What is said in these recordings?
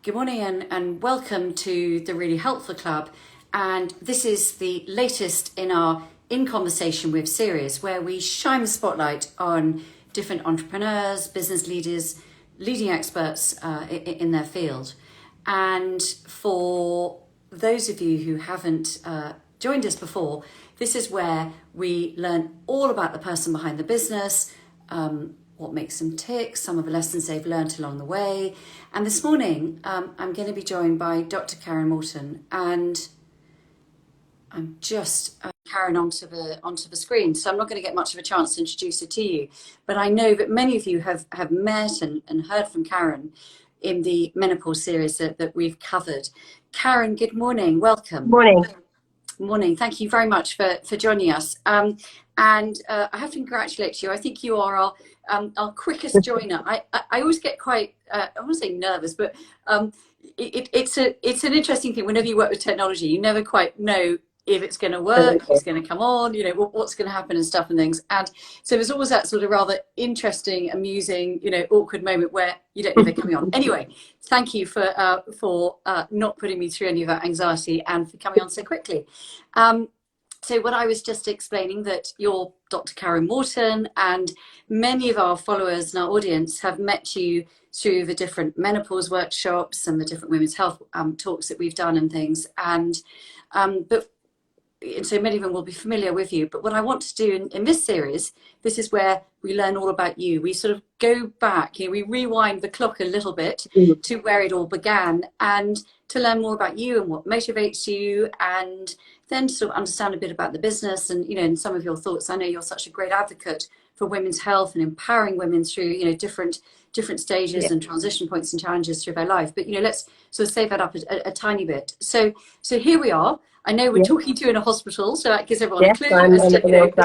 Good morning and welcome to the Really Helpful Club. And this is the latest in our In Conversation With series, where we shine the spotlight on different entrepreneurs, business leaders, leading experts in their field. And for those of you who haven't joined us before, this is where we learn all about the person behind the business, what makes them tick, some of the lessons they've learned along the way. And this morning, I'm going to be joined by Dr Karen Morton, and I'm just Karen onto the screen, so I'm not going to get much of a chance to introduce her to you. But I know that many of you have met and heard from Karen in the menopause series that we've covered. Karen, good morning. Welcome. Morning. Morning. Thank you very much for joining us. And I have to congratulate you. I think you are our quickest joiner. I always get quite, I want to say nervous, but it's an interesting thing. Whenever you work with technology, you never quite know if it's going to work, if it's going to come on, you know, what's going to happen and stuff and things. And so there's always that sort of rather interesting, amusing, you know, awkward moment where you don't know they're coming on. Anyway, thank you for not putting me through any of that anxiety and for coming on so quickly. So what I was just explaining, that you're Dr. Karen Morton, and many of our followers and our audience have met you through the different menopause workshops and the different women's health talks that we've done and things. And so many of them will be familiar with you. But what I want to do in this series, this is where we learn all about you. We sort of go back, you know, we rewind the clock a little bit to where it all began, and to learn more about you and what motivates you, and then to sort of understand a bit about the business and, you know, and some of your thoughts. I know you're such a great advocate for women's health and empowering women through, you know, different stages and transition points and challenges through their life. But, you know, let's sort of save that up a tiny bit. So here we are. I know we're talking to you in a hospital, so that gives everyone a clue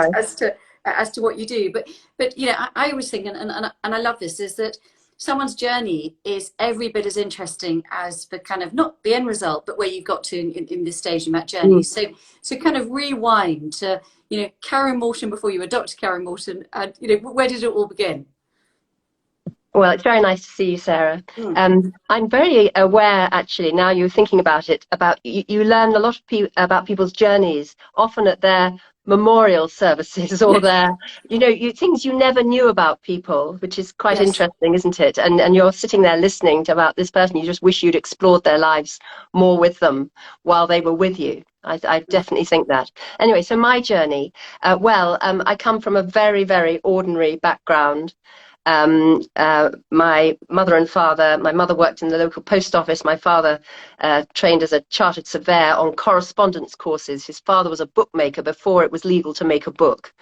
as to what you do. But you know, I always think, and I love this, is that someone's journey is every bit as interesting as the kind of, not the end result, but where you've got to in this stage in that journey. So kind of rewind to, you know, Karen Morton before you were Dr. Karen Morton, and, you know, where did it all begin? Well, it's very nice to see you, Sarah. I'm very aware, actually, now you're thinking about it, about you learn a lot about people's journeys, often at their memorial services or their, you know, things you never knew about people, which is quite interesting, isn't it? And you're sitting there listening to about this person. You just wish you'd explored their lives more with them while they were with you. I definitely think that. Anyway, so my journey, I come from a very, very ordinary background. My mother and father, my mother worked in the local post office. My father trained as a chartered surveyor on correspondence courses. His father was a bookmaker before it was legal to make a book.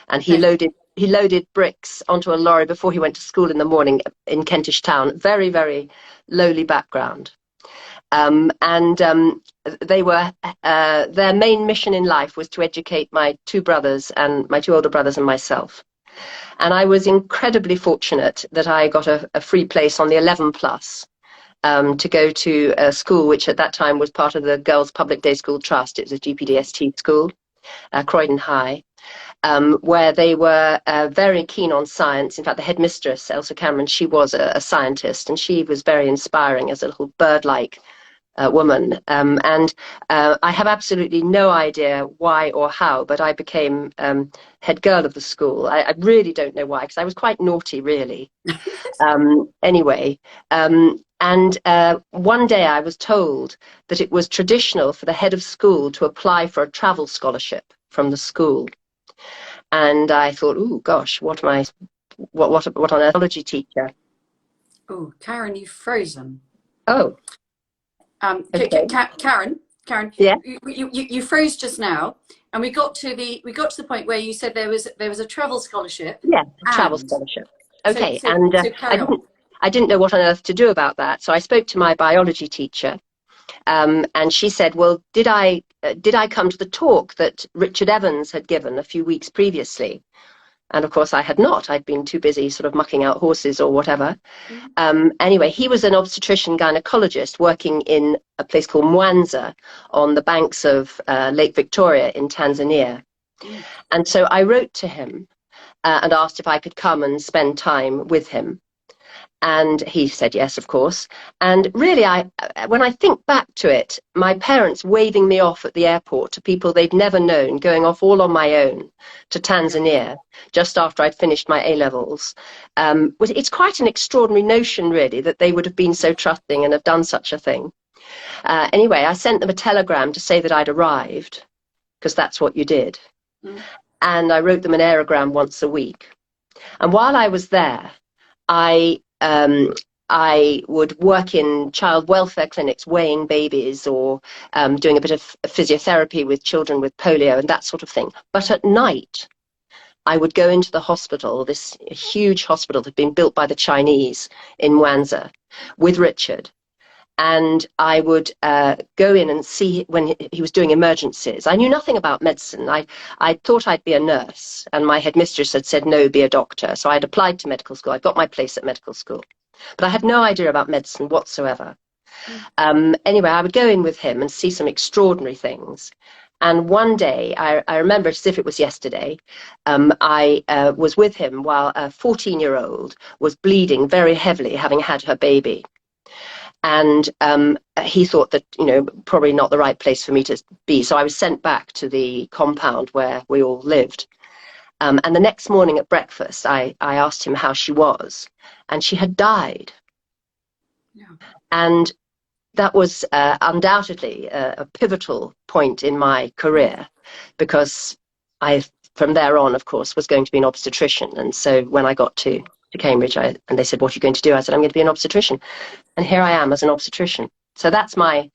And he loaded bricks onto a lorry before he went to school in the morning in Kentish Town. Very, very lowly background. They were, their main mission in life was to educate my two brothers, and my two older brothers and myself. And I was incredibly fortunate that I got a free place on the 11 plus to go to a school which at that time was part of the Girls Public Day School Trust. It was a GPDST school, Croydon High, where they were very keen on science. In fact, the headmistress, Elsa Cameron, she was a scientist, and she was very inspiring as a little bird-like woman. I have absolutely no idea why or how, but I became head girl of the school. I really don't know why, because I was quite naughty, really. Anyway, one day I was told that it was traditional for the head of school to apply for a travel scholarship from the school. And I thought, oh gosh, what on earth, biology teacher? Oh, Karen, you've frozen. Oh. Okay. Karen, yeah, you froze just now, and we got to the point where you said there was a travel scholarship. Yeah, travel scholarship. Okay, so I didn't know what on earth to do about that, so I spoke to my biology teacher, and she said, "Well, did I come to the talk that Richard Evans had given a few weeks previously?" And of course I had not. I'd been too busy sort of mucking out horses or whatever. Anyway, he was an obstetrician gynaecologist working in a place called Mwanza on the banks of Lake Victoria in Tanzania. And so I wrote to him and asked if I could come and spend time with him. And he said yes, of course. And really, when I think back to it, my parents waving me off at the airport to people they'd never known, going off all on my own to Tanzania just after I'd finished my A-levels, it's quite an extraordinary notion, really, that they would have been so trusting and have done such a thing. Anyway, I sent them a telegram to say that I'd arrived, because that's what you did. Mm. And I wrote them an aerogram once a week. And while I was there, I would work in child welfare clinics, weighing babies, or doing a bit of physiotherapy with children with polio and that sort of thing. But at night, I would go into the hospital, this huge hospital that had been built by the Chinese in Mwanza, with Richard. And I would go in and see when he was doing emergencies. I knew nothing about medicine. I thought I'd be a nurse, and my headmistress had said, no, be a doctor. So I'd applied to medical school. I got my place at medical school. But I had no idea about medicine whatsoever. Anyway, I would go in with him and see some extraordinary things. And one day, I remember as if it was yesterday, I was with him while a 14-year-old was bleeding very heavily, having had her baby. And he thought that, probably not the right place for me to be. So I was sent back to the compound where we all lived. And the next morning at breakfast, I asked him how she was. And she had died. Yeah. And that was undoubtedly a pivotal point in my career, because from there on, of course, was going to be an obstetrician. And so when I got to Cambridge, and they said, what are you going to do? I said, I'm going to be an obstetrician. And here I am as an obstetrician. So that's my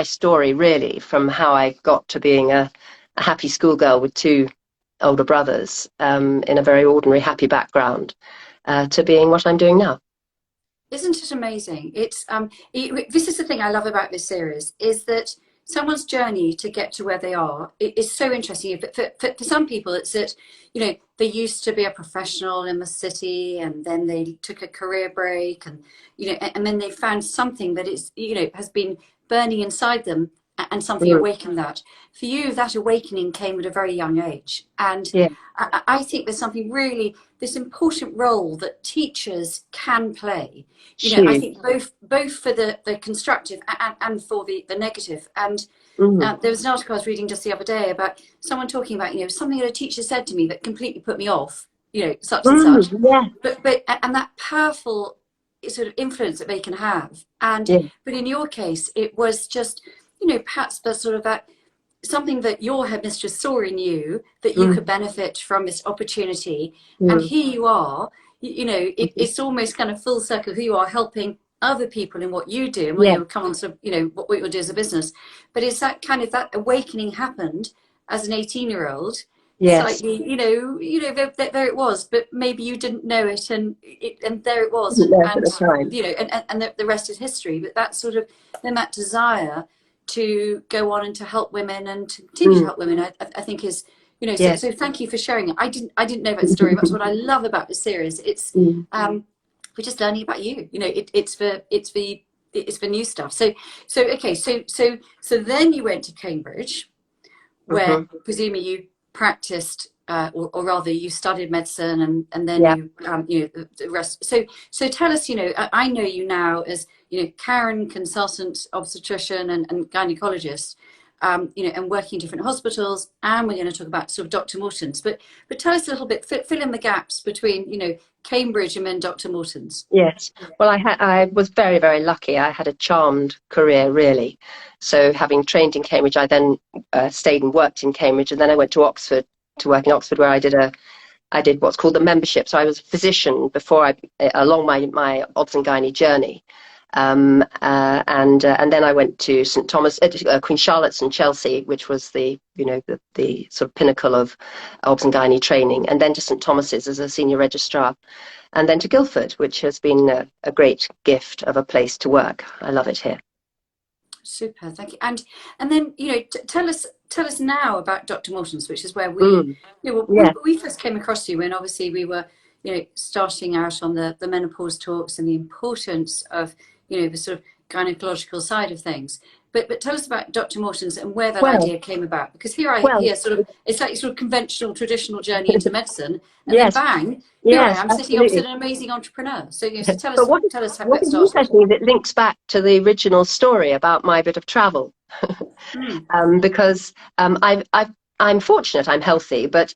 story, really, from how I got to being a happy schoolgirl with two older brothers in a very ordinary, happy background, to being what I'm doing now. Isn't it amazing? It's this is the thing I love about this series, is that someone's journey to get to where they are is so interesting. For some people, it's that, they used to be a professional in the city, and then they took a career break, and, and then they found something that is, has been burning inside them, and something awakened that. For you, that awakening came at a very young age. And yeah. I think there's something really, this important role that teachers can play. I think both for the constructive and for the negative. And there was an article I was reading just the other day about someone talking about, something that a teacher said to me that completely put me off, such and such. Yeah. But that powerful sort of influence that they can have. And yeah. But in your case, it was just, perhaps the sort of that something that your headmistress saw in you, that you could benefit from this opportunity. And here you are, it's almost kind of full circle. Here you are helping other people in what you do, and when you come on to, what you'll do as a business. But it's that kind of, that awakening happened as an 18-year-old. Yes. Slightly, there it was, but maybe you didn't know it, and there it was, and the rest is history. But that sort of, then that desire to go on and to help women and to continue to help women, I think is, so thank you for sharing it. I didn't know that story. That's what I love about the series. It's we're just learning about you. It's for new stuff. So then you went to Cambridge, where presumably you practiced, or rather you studied medicine, and then the rest. So tell us, I know you now as, Karen, consultant obstetrician and gynaecologist, and working in different hospitals, and we're going to talk about sort of Dr Mortons. But tell us a little bit, fill in the gaps between, Cambridge and then Dr Mortons. Yes, well, I was very, very lucky. I had a charmed career, really. So having trained in Cambridge, I then stayed and worked in Cambridge, and then I went to Oxford to work in Oxford, where I did what's called the membership. So I was a physician before along my obs and gynae journey. And then I went to St Thomas, Queen Charlotte's in Chelsea, which was the sort of pinnacle of obs and gynae training, and then to St Thomas's as a senior registrar, and then to Guildford, which has been a great gift of a place to work. I love it here. Super, thank you. And then tell us now about Dr Morton's, which is where we we first came across you when obviously we were starting out on the menopause talks, and the importance of the sort of gynecological side of things. But tell us about Dr. Morton's and where that Well, idea came about. Because here I well, hear sort of, it's like sort of conventional, traditional journey into medicine, and then yes, bang, here I yes, am sitting opposite absolutely. an amazing entrepreneur. So, so But tell us how what it is started. interesting is it links back to the original story about my bit of travel. Mm. Because I'm fortunate, I'm healthy, but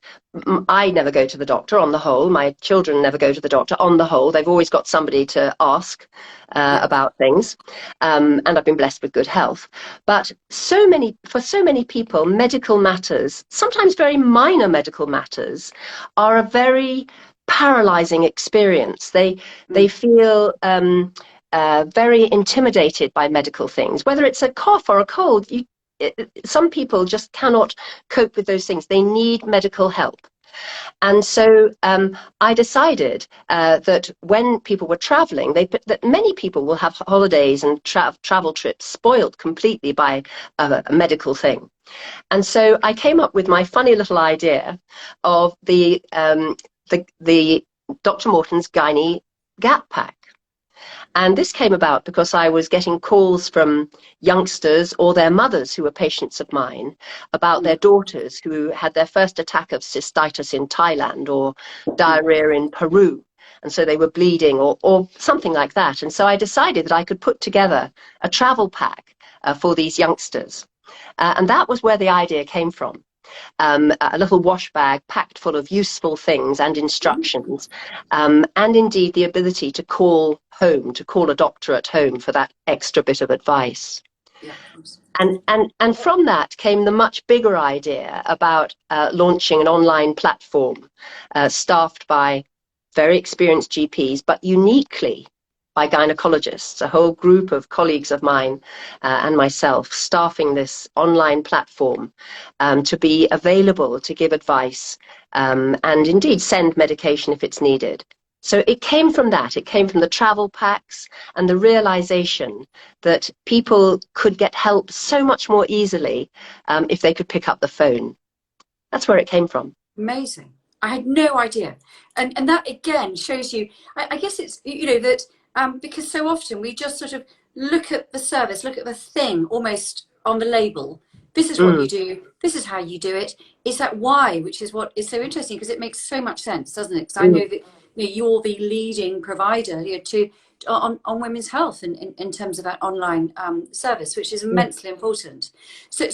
I never go to the doctor on the whole. My children never go to the doctor on the whole. They've always got somebody to ask Yeah. about things, and I've been blessed with good health. But for so many people, medical matters, sometimes very minor medical matters, are a very paralyzing experience. They feel very intimidated by medical things, whether it's a cough or a cold. Some people just cannot cope with those things. They need medical help. And so I decided that when people were traveling, that many people will have holidays and travel trips spoiled completely by a medical thing. And so I came up with my funny little idea of the Dr. Morton's Gynae Gap Pack. And this came about because I was getting calls from youngsters or their mothers who were patients of mine about their daughters who had their first attack of cystitis in Thailand or diarrhea in Peru. And so they were bleeding or something like that. And so I decided that I could put together a travel pack for these youngsters. And that was where the idea came from. A little wash bag packed full of useful things and instructions, and indeed the ability to call home, to call a doctor at home for that extra bit of advice. Yeah, of course. And from that came the much bigger idea about launching an online platform staffed by very experienced GPs, but uniquely by gynecologists, a whole group of colleagues of mine and myself staffing this online platform to be available to give advice and indeed send medication if it's needed. So it came from that. It came from the travel packs and the realization that people could get help so much more easily if they could pick up the phone. That's where it came from. Amazing. I had no idea. And that again shows you, I guess it's, that because so often we just sort of look at the service, look at the thing almost on the label. This is what you do. This is how you do it. It's that why, which is what is so interesting because it makes so much sense, doesn't it? Because I know that you're the leading provider on women's health in terms of that online service, which is immensely important. So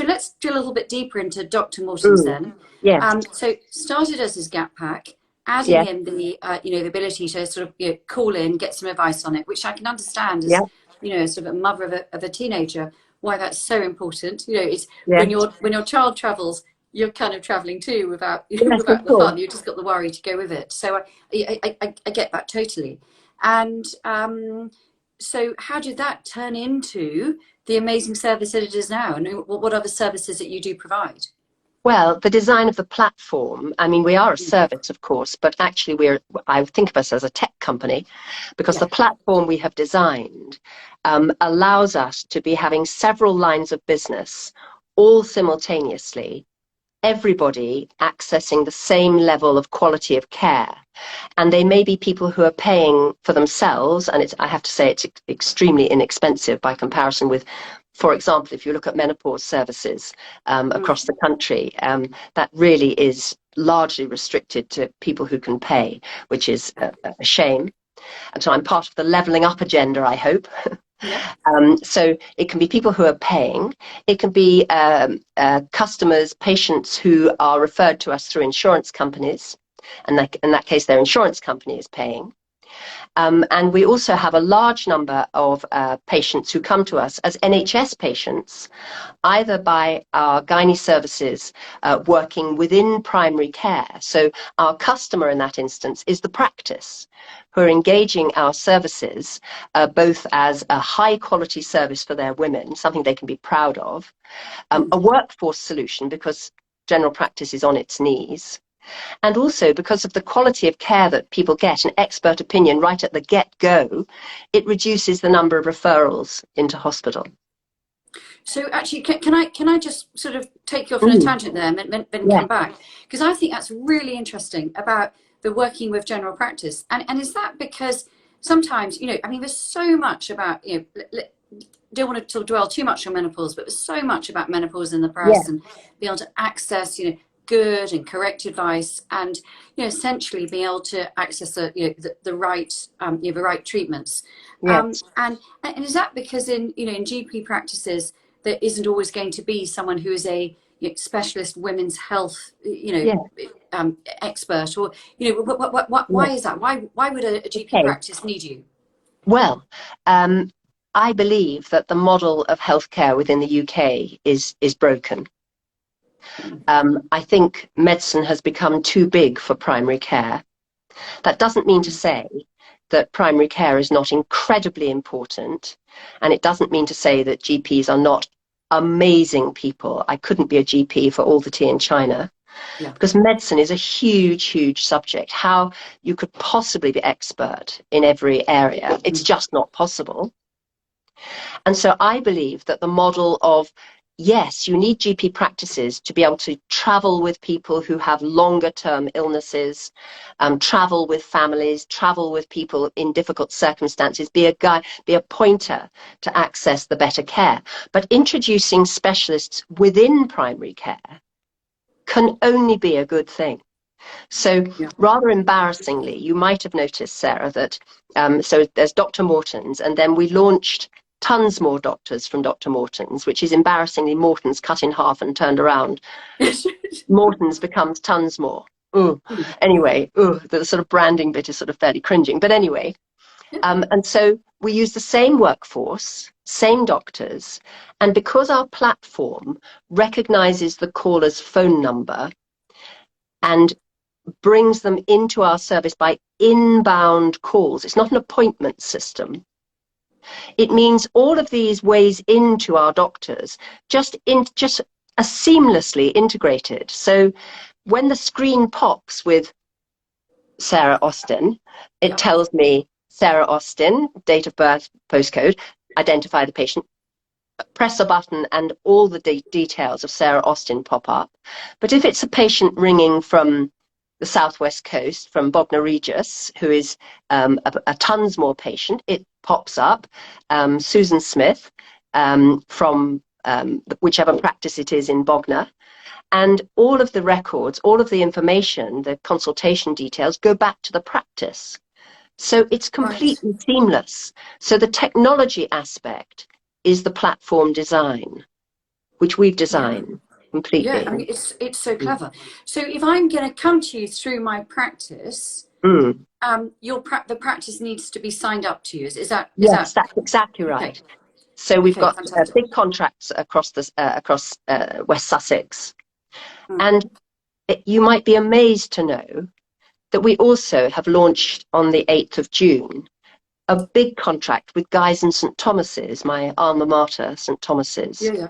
let's drill a little bit deeper into Dr. Morton's then. Yes. So started as his Gap Pack, adding Yeah. in the the ability to sort of call in, get some advice on it, which I can understand as sort of a mother of a teenager, why that's so important. It's when your child travels, you're kind of traveling too without without the fun. You've just got the worry to go with it. So I get that totally. And so how did that turn into the amazing service that it is now? And what other services that you do provide? Well, the design of the platform, I mean, we are a service, of course, but actually I think of us as a tech company because the platform we have designed allows us to be having several lines of business all simultaneously, everybody accessing the same level of quality of care. And they may be people who are paying for themselves, and I have to say it's extremely inexpensive by comparison with, for example, if you look at menopause services across the country, that really is largely restricted to people who can pay, which is a shame. And so I'm part of the levelling up agenda, I hope. So it can be people who are paying. It can be customers, patients who are referred to us through insurance companies. And in that case, their insurance company is paying. And we also have a large number of patients who come to us as NHS patients, either by our gynae services working within primary care. So our customer in that instance is the practice who are engaging our services both as a high quality service for their women, something they can be proud of, a workforce solution because general practice is on its knees, and also because of the quality of care that people get, an expert opinion right at the get-go, it reduces the number of referrals into hospital. So actually, can I just sort of take you off on a tangent there and then come back? Because I think that's really interesting about the working with general practice. And is that because sometimes, I mean, there's so much about, don't want to sort of dwell too much on menopause, but there's so much about menopause in the Yeah. press, and be able to access, good and correct advice, and essentially be able to access the right the right treatments. Yes. And is that because in GP practices there isn't always going to be someone who is a specialist women's health Yeah. expert, or Yeah. why is that? Why would a GP Okay. practice need you? Well, I believe that the model of healthcare within the UK is broken. I think medicine has become too big for primary care. That doesn't mean to say that primary care is not incredibly important, and it doesn't mean to say that GPs are not amazing people. I couldn't be a GP for all the tea in China, Yeah. because medicine is a huge, huge subject. How you could possibly be expert in every area, it's just not possible. And so I believe that the model of, yes, you need GP practices to be able to travel with people who have longer term illnesses, travel with families, travel with people in difficult circumstances, be a guide, be a pointer to access the better care. But introducing specialists within primary care can only be a good thing. So Yeah. rather embarrassingly, you might have noticed, Sarah, that so there's Dr. Mortons, and then we launched tons more doctors from Dr. Mortons, which is embarrassingly Mortons cut in half and turned around. Mortons becomes tons more. Ooh. Anyway, the sort of branding bit is sort of fairly cringing. But anyway, and so we use the same workforce, same doctors, and because our platform recognizes the caller's phone number and brings them into our service by inbound calls. It's not an appointment system. It means all of these ways into our doctors just are seamlessly integrated. So when the screen pops with Sarah Austin, it tells me Sarah Austin, date of birth, postcode, identify the patient, press a button, and all the details of Sarah Austin pop up. But if it's a patient ringing from the southwest coast, from Bognor Regis, who is a Tunsmore patient, it pops up Susan Smith from whichever practice it is in Bognor. And all of the records, all of the information, the consultation details go back to the practice. So it's completely seamless. So the technology aspect is the platform design, which we've designed completely. Yeah, I mean, it's so clever. So if I'm going to come to you through my practice, the practice needs to be signed up to you. Is that? Yes, that's exactly okay? right. So we've got Fantastic. big contracts across West Sussex, and you might be amazed to know that we also have launched on the 8th of June a big contract with Guy's and St Thomas's, my alma mater, St Thomas's. Yeah.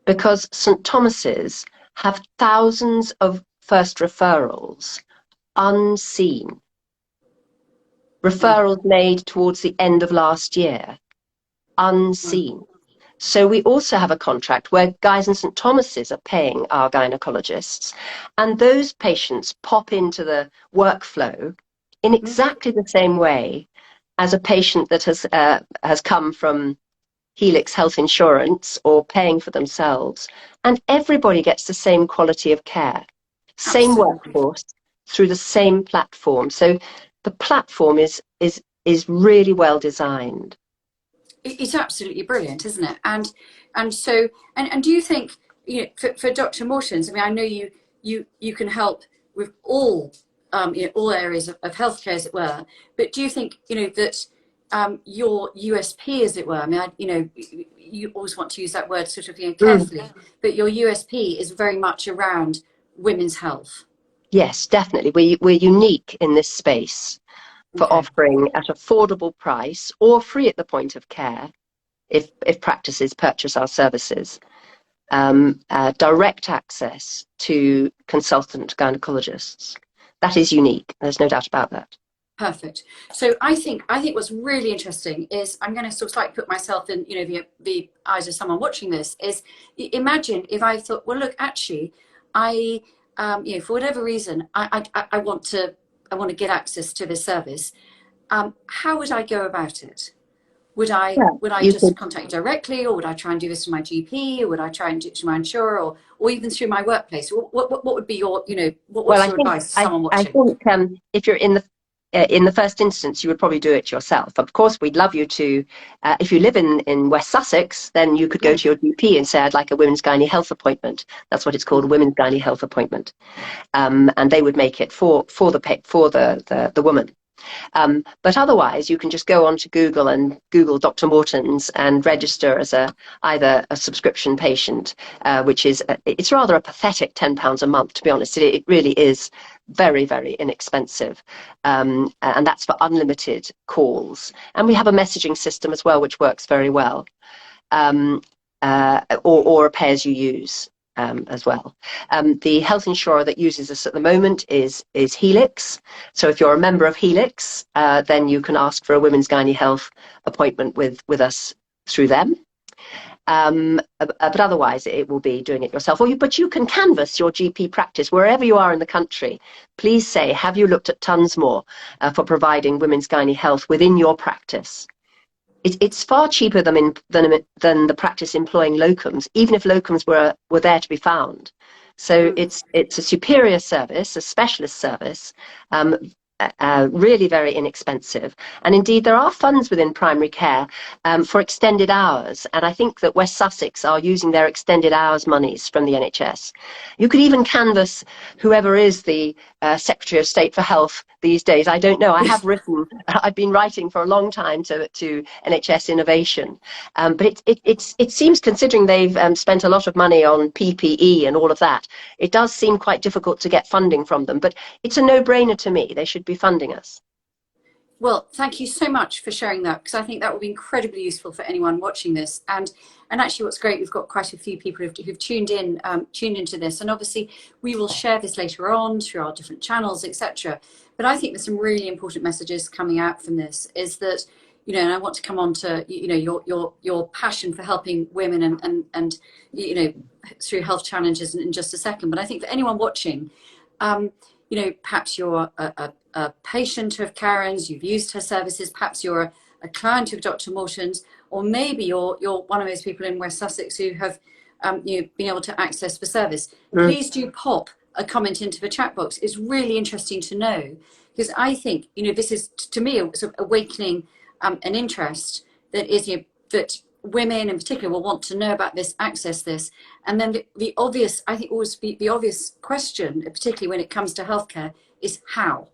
Because St Thomas's have thousands of first referrals unseen. Referrals made towards the end of last year, unseen. So we also have a contract where Guy's and St Thomas's are paying our gynecologists, and those patients pop into the workflow in exactly the same way as a patient that has come from Helix Health Insurance or paying for themselves. And everybody gets the same quality of care, same workforce through the same platform. So the platform is really well designed. It's absolutely brilliant, isn't it? And so do you think, for Dr. Mortons, I mean, I know you can help with all all areas of healthcare, as it were, but do you think that your USP, as it were, I mean, you always want to use that word sort of carefully, but your USP is very much around women's health? Yes, definitely. We're unique in this space for offering at affordable price or free at the point of care, if practices purchase our services, direct access to consultant gynecologists. That is unique. There's no doubt about that. Perfect. So I think what's really interesting is, I'm going to sort of slightly put myself in the eyes of someone watching this, is imagine if I thought, well, look, actually, I for whatever reason I want to get access to this service. how would I go about it? Yeah, Would I you just could. contact you directly, or would I try and do this to my GP, or would I try and do it to my insurer, or even through my workplace? What would be your, Well, what's your advice to someone I watching? think if you're in the first instance, you would probably do it yourself. Of course, we'd love you to. If you live in West Sussex, then you could go Mm, to your GP and say, "I'd like a women's gynae health appointment." That's what it's called, a mm, women's gynae health appointment, and they would make it for the woman. But otherwise, you can just go onto Google and Google Dr. Mortons and register as either a subscription patient, which is it's rather a pathetic £10 a month, to be honest. It really is very, very inexpensive, and that's for unlimited calls. And we have a messaging system as well, which works very well, or a pay as you use. As well. The health insurer that uses us at the moment is Helix. So if you're a member of Helix, then you can ask for a women's gynae health appointment with us through them. But otherwise, it will be doing it yourself. But you can canvass your GP practice wherever you are in the country. Please say, have you looked at Tunsmore for providing women's gynae health within your practice? It's far cheaper than the practice employing locums, even if locums were there to be found. So mm. it's a superior service, a specialist service, really very inexpensive. And indeed, there are funds within primary care for extended hours. And I think that West Sussex are using their extended hours monies from the NHS. You could even canvass whoever is the Secretary of State for Health these days. I don't know. I've been writing for a long time to NHS Innovation. But it seems, considering they've spent a lot of money on PPE and all of that, it does seem quite difficult to get funding from them. But it's a no-brainer to me. They should be funding us. Well, thank you so much for sharing that, because I think that will be incredibly useful for anyone watching this. And actually, what's great, we've got quite a few people who've tuned into this, and obviously we will share this later on through our different channels, etc. But I think there's some really important messages coming out from this. Is that, and I want to come on to your passion for helping women and through health challenges in just a second. But I think for anyone watching, perhaps you're a patient of Karen's, you've used her services, perhaps you're a client of Dr. Morton's, or maybe you're one of those people in West Sussex who have been able to access the service. Mm. Please do pop a comment into the chat box. It's really interesting to know, because I think this is, to me, a sort of awakening an interest that is that women in particular will want to know about this, access this. And then the obvious, I think, always be the obvious question, particularly when it comes to healthcare, is how.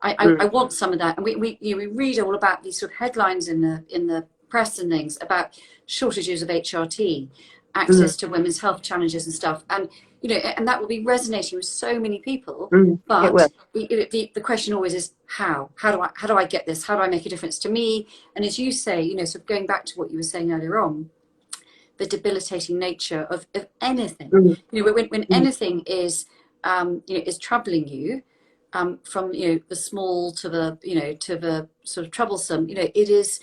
I want some of that, and we read all about these sort of headlines in the press and things about shortages of HRT, access to women's health challenges and stuff, and and that will be resonating with so many people. It will. But the question always is how. How do I get this? How do I make a difference to me? And as you say, sort of going back to what you were saying earlier on, the debilitating nature of anything. When anything is is troubling you, from the small to the sort of troublesome, it is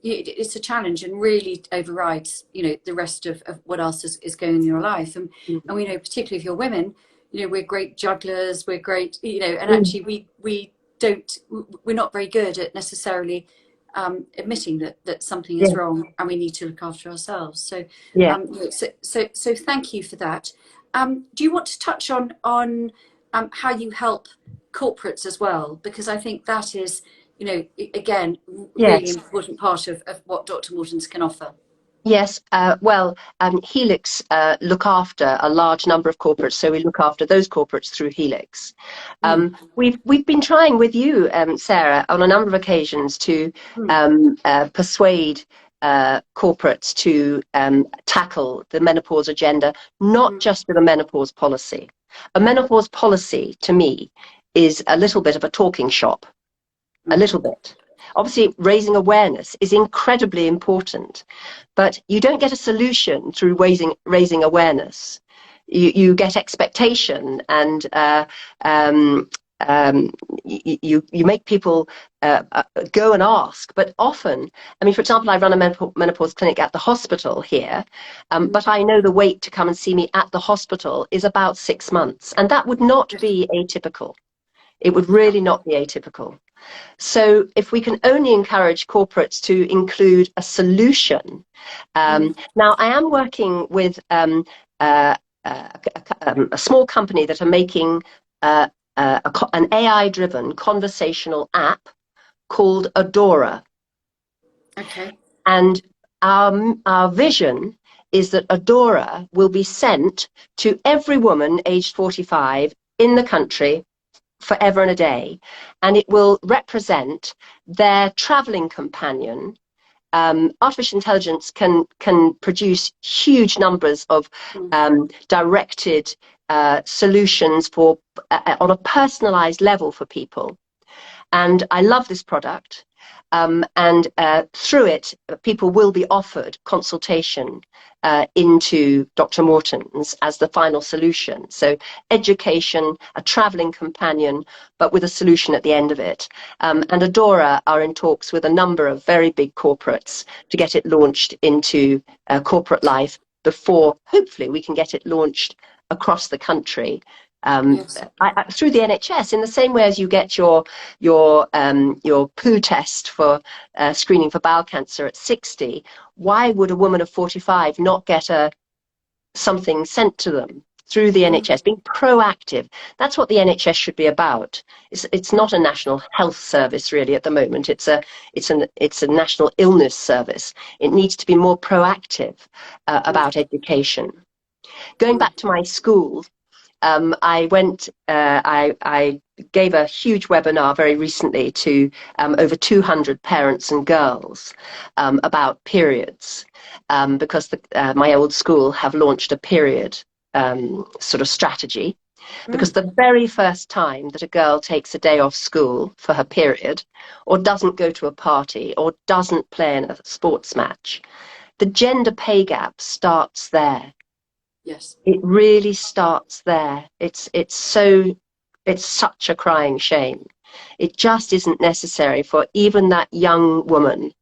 it's a challenge, and really overrides the rest of what else is going on in your life. And we know, particularly if you're women, we're great jugglers, we're great, and actually we're not very good at necessarily admitting that something is wrong, and we need to look after ourselves. So Yeah. so thank you for that. Do you want to touch on how you help corporates as well? Because I think that is, again, really Yes. important part of what Dr. Mortons can offer. Yes, Helix look after a large number of corporates, so we look after those corporates through Helix. We've been trying with you, Sarah, on a number of occasions to persuade corporates to tackle the menopause agenda, not just with a menopause policy. A menopause policy, to me, is a little bit of a talking shop, a little bit. Obviously, raising awareness is incredibly important, but you don't get a solution through raising awareness. You get expectation, and you make people go and ask. But often, I mean, for example, I run a menopause clinic at the hospital here, but I know the wait to come and see me at the hospital is about 6 months, and that would not be atypical. It would really not be atypical. So if we can only encourage corporates to include a solution. Now, I am working with a small company that are making an AI-driven conversational app called Adora. Okay. And our vision is that Adora will be sent to every woman aged 45 in the country forever and a day, and it will represent their traveling companion. Artificial intelligence can produce huge numbers of directed solutions for on a personalized level for people. And I love this product. And through it, people will be offered consultation into Dr. Morton's as the final solution. So education, a traveling companion, but with a solution at the end of it. And Adora are in talks with a number of very big corporates to get it launched into corporate life before, hopefully, we can get it launched across the country. Yes. Through the NHS, in the same way as you get your poo test for screening for bowel cancer at 60, why would a woman of 45 not get something sent to them through the NHS? Being proactive. That's what the NHS should be about. It's not a national health service really at the moment. It's a national illness service. It needs to be more proactive about education. Going back to my school. I gave a huge webinar very recently to over 200 parents and girls about periods, because my old school have launched a period sort of strategy. Because the very first time that a girl takes a day off school for her period, or doesn't go to a party, or doesn't play in a sports match, the gender pay gap starts there. Yes. It really starts there. It's such a crying shame. It just isn't necessary for even that young woman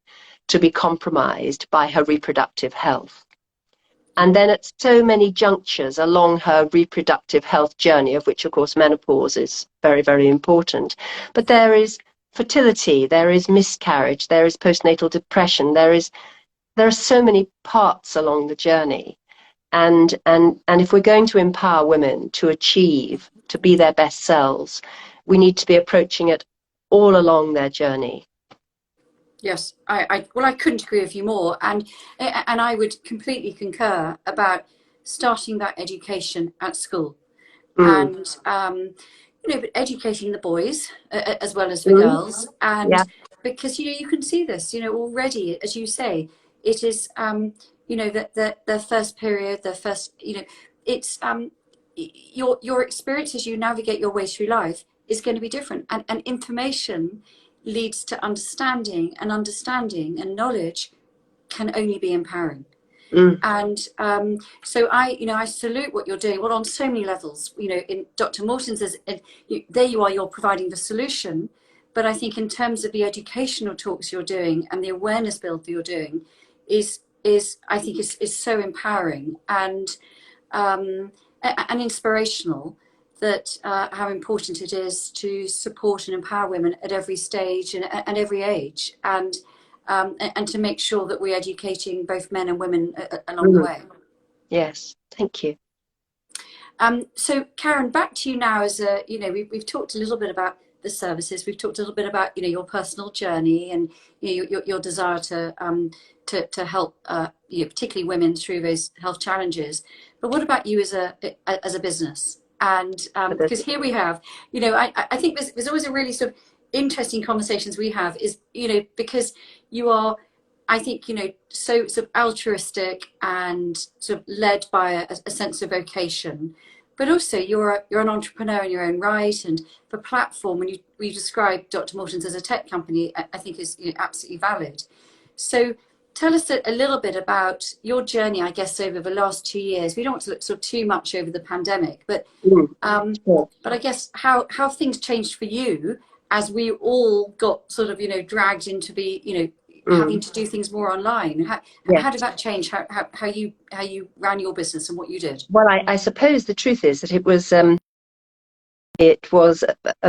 to be compromised by her reproductive health. And then at so many junctures along her reproductive health journey, of which, of course, menopause is very, very important. But there is fertility, there is miscarriage, there is postnatal depression, there are so many parts along the journey. And if we're going to empower women to achieve, to be their best selves, we need to be approaching it all along their journey. Yes, I couldn't agree with you more, and I would completely concur about starting that education at school, and but educating the boys as well as the girls, and Yeah. because you can see this already, as you say, it is that their first period, their first it's your experience as you navigate your way through life is going to be different, and information leads to understanding, and knowledge can only be empowering. And so I salute what you're doing, well, on so many levels. In Dr. Morton's, there you are, you're providing the solution, but I think in terms of the educational talks you're doing and the awareness build that you're doing is I think is so empowering and inspirational, that how important it is to support and empower women at every stage and every age, and to make sure that we're educating both men and women along the way. Yes, thank you. So Karen, back to you now. As we've talked a little bit about the services. We've talked a little bit about your personal journey and your desire to help particularly women through those health challenges. But what about you as a business? And because here we have, I think there's always a really sort of interesting conversations we have is because you are, I think, so sort of altruistic and sort of led by a sense of vocation, but also you're an entrepreneur in your own right. And the platform, when you describe Dr. Morton's as a tech company, I think is absolutely valid. So tell us a little bit about your journey, I guess, over the last 2 years. We don't want to look sort of too much over the pandemic, but but I guess how things changed for you as we all got sort of dragged into the having to do things more online. How did that change how you ran your business and what you did? Well, I suppose the truth is that it was a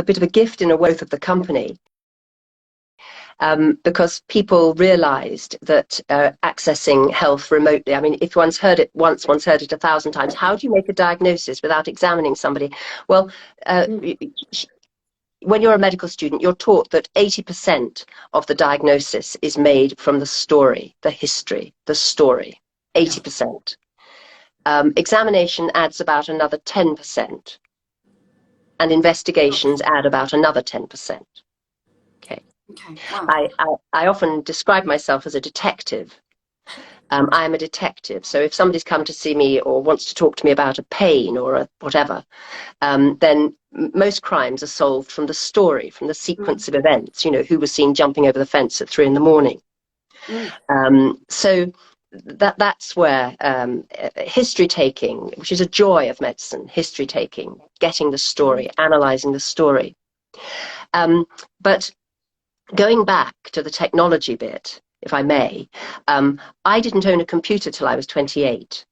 bit of a gift in a way of the company. because people realized that accessing health remotely, I mean, if one's heard it once, one's heard it 1,000 times. How do you make a diagnosis without examining somebody? Well, when you're a medical student, you're taught that 80% of the diagnosis is made from the story, the history, the story, 80%. Examination adds about another 10%, and investigations add about another 10%. Okay. Wow. I often describe myself as a detective. I am a detective. So if somebody's come to see me or wants to talk to me about a pain or a whatever, then most crimes are solved from the story, from the sequence of events. You know, who was seen jumping over the fence at 3 a.m. So that's where history taking, which is a joy of medicine, history taking, getting the story, analysing the story. But going back to the technology bit, if I may, I didn't own a computer till I was 28.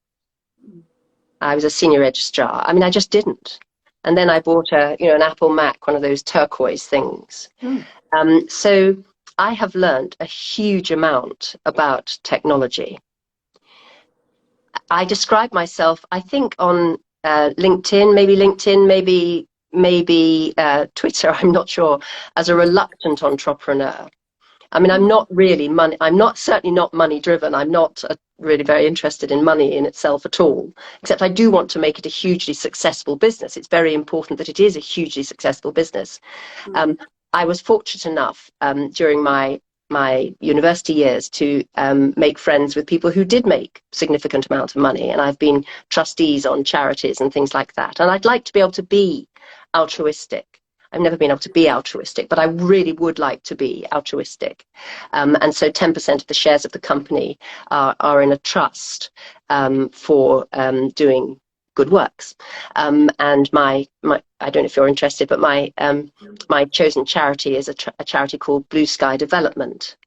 I was a senior registrar. I mean, I just didn't. And then I bought an Apple Mac, one of those turquoise things. So I have learned a huge amount about technology. I describe myself, I think, on LinkedIn, maybe Twitter, I'm not sure, as a reluctant entrepreneur. I mean, I'm not really certainly not money driven. I'm not really very interested in money in itself at all, except I do want to make it a hugely successful business. It's very important that it is a hugely successful business. I was fortunate enough during my university years to make friends with people who did make significant amounts of money, and I've been trustees on charities and things like that. And I'd like to be able to be altruistic. I've never been able to be altruistic, but I really would like to be altruistic. And so 10% of the shares of the company are in a trust for doing good works. And my I don't know if you're interested, but my chosen charity is a charity called Blue Sky Development.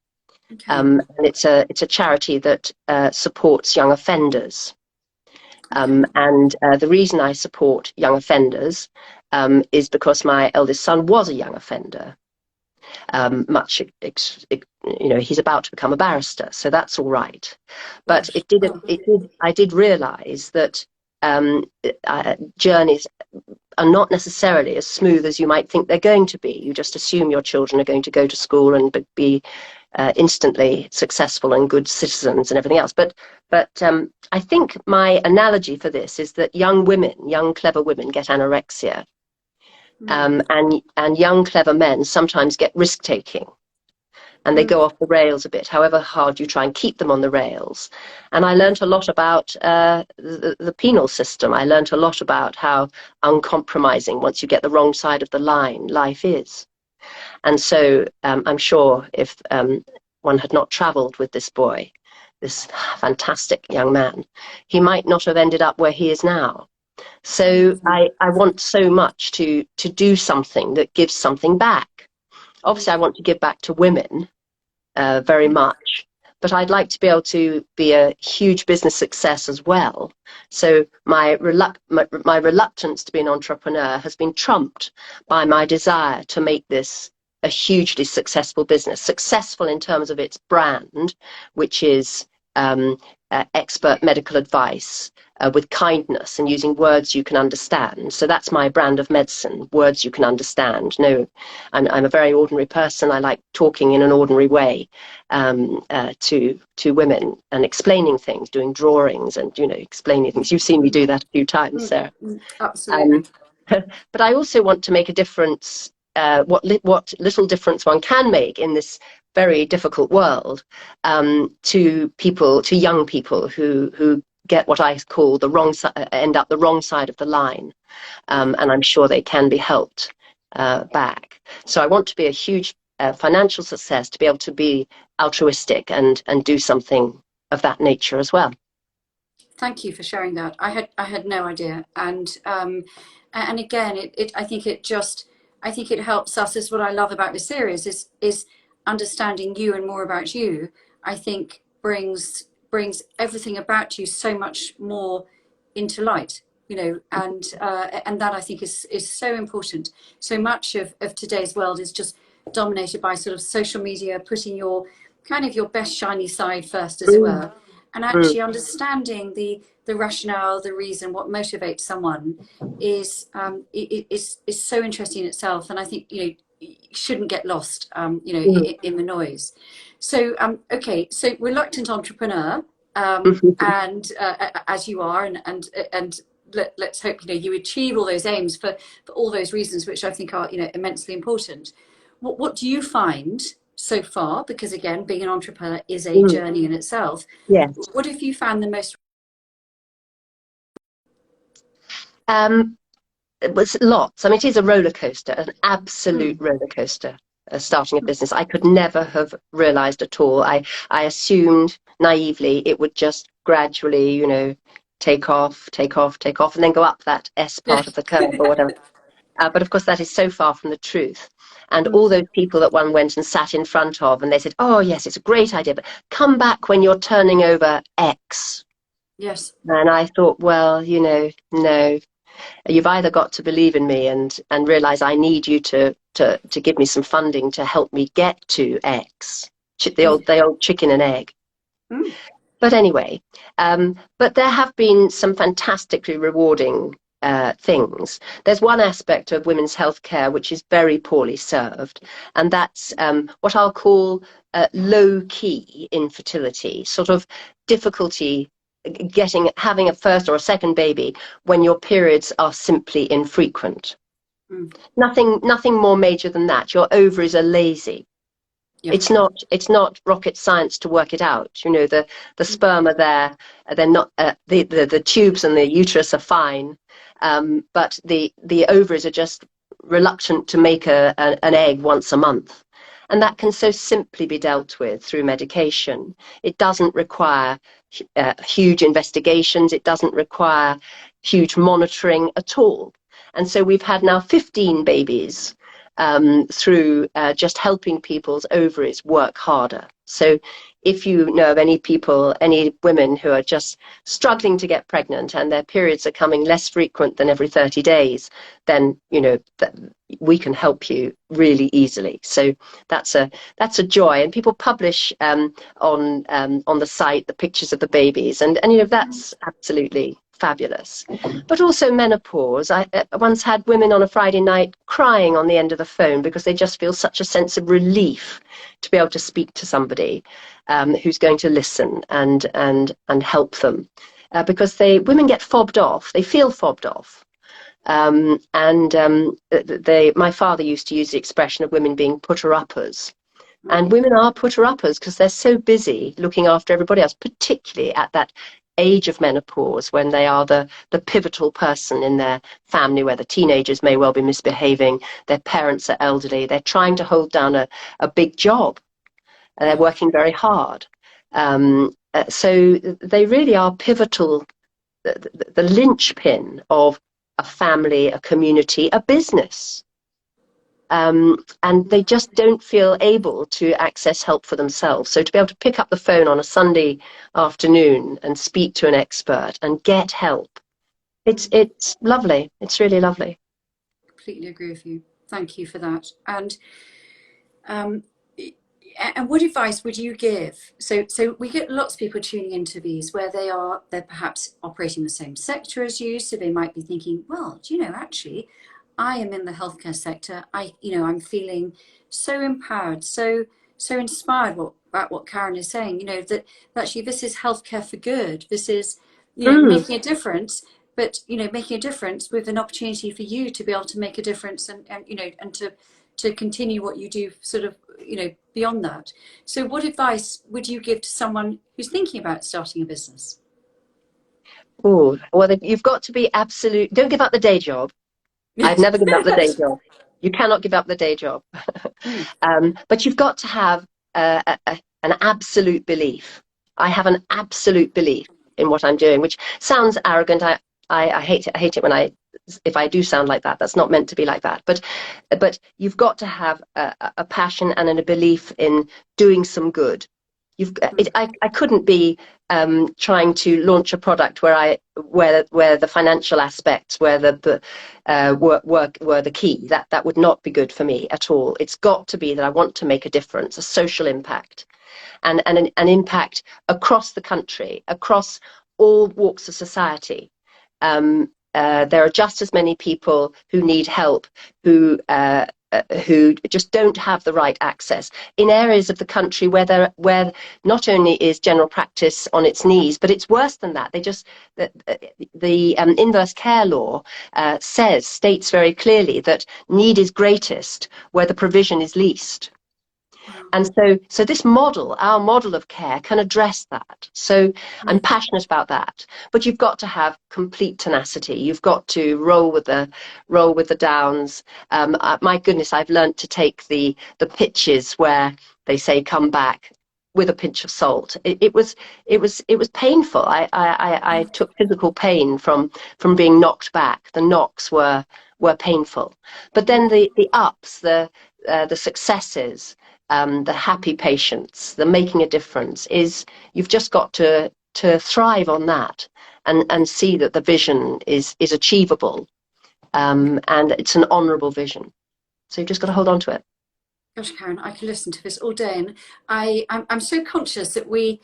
And it's a charity that supports young offenders. And the reason I support young offenders is because my eldest son was a young offender. He's about to become a barrister, so that's all right. But I did realise that journeys are not necessarily as smooth as you might think they're going to be. You just assume your children are going to go to school and be instantly successful and good citizens and everything else. But I think my analogy for this is that young clever women get anorexia. And young clever men sometimes get risk taking, and they go off the rails a bit, however hard you try and keep them on the rails. And I learned a lot about the penal system. I learned a lot about how uncompromising, once you get the wrong side of the line, life is. And so I'm sure if one had not travelled with this boy, this fantastic young man, he might not have ended up where he is now. So I want so much to do something that gives something back. Obviously, I want to give back to women very much, but I'd like to be able to be a huge business success as well. So my reluctance to be an entrepreneur has been trumped by my desire to make this a hugely successful business, successful in terms of its brand, which is expert medical advice with kindness and using words you can understand. So that's my brand of medicine, words you can understand. No, I'm a very ordinary person. I like talking in an ordinary way to women and explaining things, doing drawings and, explaining things. You've seen me do that a few times, Sarah. Absolutely. But I also want to make a difference, what little difference one can make in this very difficult world, to young people who get what I call end up the wrong side of the line, and I'm sure they can be helped back. So I want to be a huge financial success, to be able to be altruistic and do something of that nature as well. Thank you for sharing that. I had no idea, and again, I think it helps us. Is what I love about this series is understanding you and more about you. I think brings everything about you so much more into light, and that I think is so important. So much of today's world is just dominated by sort of social media, putting your kind of your best shiny side first, as it Mm, were, and mm, actually understanding the rationale, the reason, what motivates someone is so interesting in itself. And I think, you know, you shouldn't get lost, you know, mm. in the noise. So, okay, so reluctant entrepreneur, and as you are, and let's hope, you know, you achieve all those aims for all those reasons, which I think are, you know, immensely important. What do you find so far? Because again, being an entrepreneur is a Mm. journey in itself. Yes. What have you found the most? Um, it was lots. I mean, it is a roller coaster, an absolute Mm, roller coaster. Starting a business, I could never have realised at all. I assumed naively it would just gradually, you know, take off, take off, take off, and then go up that S yeah. part of the curve or whatever. But of course, that is so far from the truth. And Mm, all those people that one went and sat in front of, and they said, "Oh yes, it's a great idea, but come back when you're turning over X." yes. And I thought, well, you know, no. You've either got to believe in me and realize I need you to give me some funding to help me get to X, the old chicken and egg. Mm, But anyway, but there have been some fantastically rewarding things. There's one aspect of women's healthcare which is very poorly served, and that's what I'll call low-key infertility, sort of difficulty having a first or a second baby when your periods are simply infrequent. mm, Nothing more major than that. Your ovaries are lazy. yeah. It's not rocket science to work it out. You know, the Mm, sperm are there. They're not the tubes and the uterus are fine, but the ovaries are just reluctant to make an egg once a month. And that can so simply be dealt with through medication. It doesn't require huge investigations. It doesn't require huge monitoring at all. And so we've had now 15 babies through just helping people's ovaries work harder. So if you know of any people, any women who are just struggling to get pregnant and their periods are coming less frequent than every 30 days, then, you know, we can help you really easily. So that's a joy. And people publish on the site the pictures of the babies, and you know, that's absolutely fabulous. But also menopause. I once had women on a Friday night crying on the end of the phone because they just feel such a sense of relief to be able to speak to somebody who's going to listen and help them. Because women get fobbed off, they feel fobbed off. My father used to use the expression of women being putter-uppers. mm, And women are putter-uppers because they're so busy looking after everybody else, particularly at that age of menopause when they are the pivotal person in their family, where the teenagers may well be misbehaving, their parents are elderly, they're trying to hold down a big job, and they're yeah. working very hard. So they really are pivotal, the linchpin of a family, a community, a business. And they just don't feel able to access help for themselves. So to be able to pick up the phone on a Sunday afternoon and speak to an expert and get help, it's lovely. It's really lovely. Completely agree with you. Thank you for that. Um, and what advice would you give? So we get lots of people tuning into these where they're perhaps operating the same sector as you, so they might be thinking, well, do you know, actually, I am in the healthcare sector. I'm feeling so empowered, so inspired about what Karen is saying. You know, that actually this is healthcare for good. This is, you know, Mm, making a difference. But you know, making a difference with an opportunity for you to be able to make a difference, and you know, and to continue what you do, sort of, you know, beyond that. So what advice would you give to someone who's thinking about starting a business? oh, well, you've got to be absolute. Don't give up the day job. I've Yes. never given up the day job. You cannot give up the day job. Mm, But you've got to have an absolute belief. I have an absolute belief in what I'm doing, which sounds arrogant. I hate it. I hate it if I do sound like that. That's not meant to be like that. But you've got to have a passion and a belief in doing some good. I couldn't be trying to launch a product where the financial aspects, were the key. That would not be good for me at all. It's got to be that I want to make a difference, a social impact, and an impact across the country, across all walks of society. There are just as many people who need help, who just don't have the right access in areas of the country where not only is general practice on its knees, but it's worse than that. The inverse care law states very clearly that need is greatest where the provision is least. And so this model, our model of care, can address that. So I'm passionate about that. But you've got to have complete tenacity. You've got to roll with the downs. My goodness, I've learned to take the pitches where they say come back with a pinch of salt. It was painful. I took physical pain from being knocked back. The knocks were painful. But then the ups, the successes, the happy patients, the making a difference, is you've just got to thrive on that and see that the vision is achievable, and it's an honourable vision. So you've just got to hold on to it. Gosh, Karen, I could listen to this all day, and I'm so conscious that we've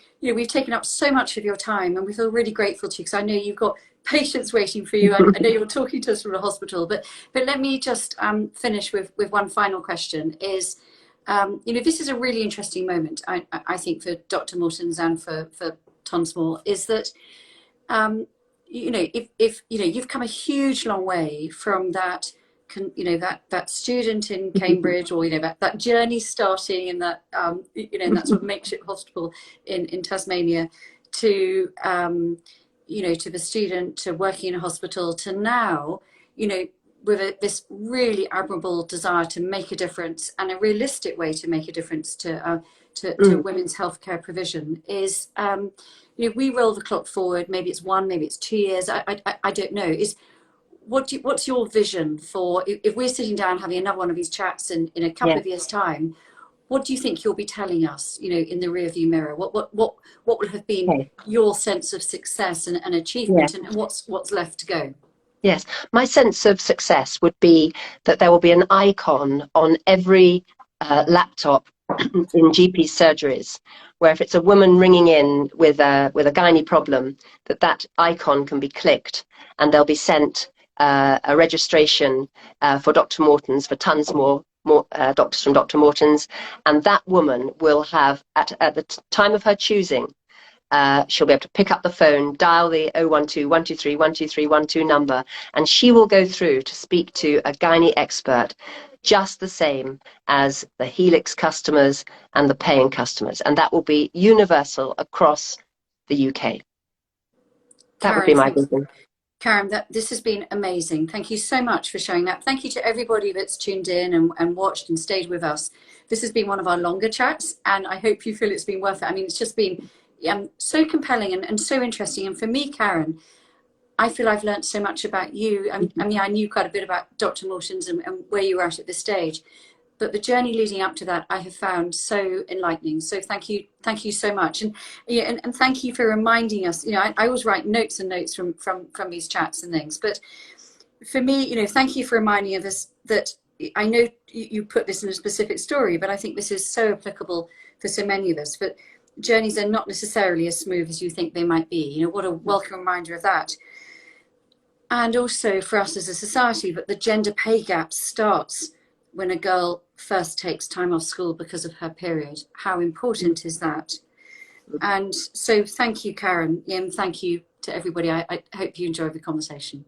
taken up so much of your time, and we feel really grateful to you because I know you've got patients waiting for you. I know you're talking to us from the hospital, but let me just finish with one final question. Is this is a really interesting moment, I think, for Dr. Mortons and for Tonsmore, is that if you've come a huge long way from that student in Cambridge, or that journey starting in that in that sort of makeshift hospital in Tasmania, to to the student, to working in a hospital, to now with this really admirable desire to make a difference, and a realistic way to make a difference to women's healthcare provision, is we roll the clock forward. Maybe it's 1, maybe it's 2 years. I don't know. What's your vision for if we're sitting down having another one of these chats in a couple of years' time? What do you think you'll be telling us, in the rearview mirror? What will have been your sense of success and achievement, and what's left to go? Yes, my sense of success would be that there will be an icon on every laptop in GP surgeries, where if it's a woman ringing in with a gynae problem, that icon can be clicked, and they'll be sent a registration for Dr. Mortons, for tons more doctors from Dr. Mortons, and that woman will have, at the time of her choosing, she'll be able to pick up the phone, dial the 012 123 123 12 number, and she will go through to speak to a gynae expert, just the same as the Helix customers and the paying customers, and that will be universal across the UK. That would be my vision. Karen, this has been amazing. Thank you so much for sharing that. Thank you to everybody that's tuned in and watched and stayed with us. This has been one of our longer chats, and I hope you feel it's been worth it. I mean, it's just been so compelling and so interesting. And for me, Karen, I feel I've learned so much about you. I mean, I knew quite a bit about Dr. Morton's and where you were at this stage, but the journey leading up to that I have found so enlightening. So thank you so much, and thank you for reminding us. I always write notes and notes from these chats and things, but for me, thank you for reminding us that I know you put this in a specific story, but I think this is so applicable for so many of us. But journeys are not necessarily as smooth as you think they might be. What a welcome reminder of that. And also for us as a society, that the gender pay gap starts when a girl first takes time off school because of her period. How important is that? And so thank you, Karen, and thank you to everybody. I hope you enjoyed the conversation.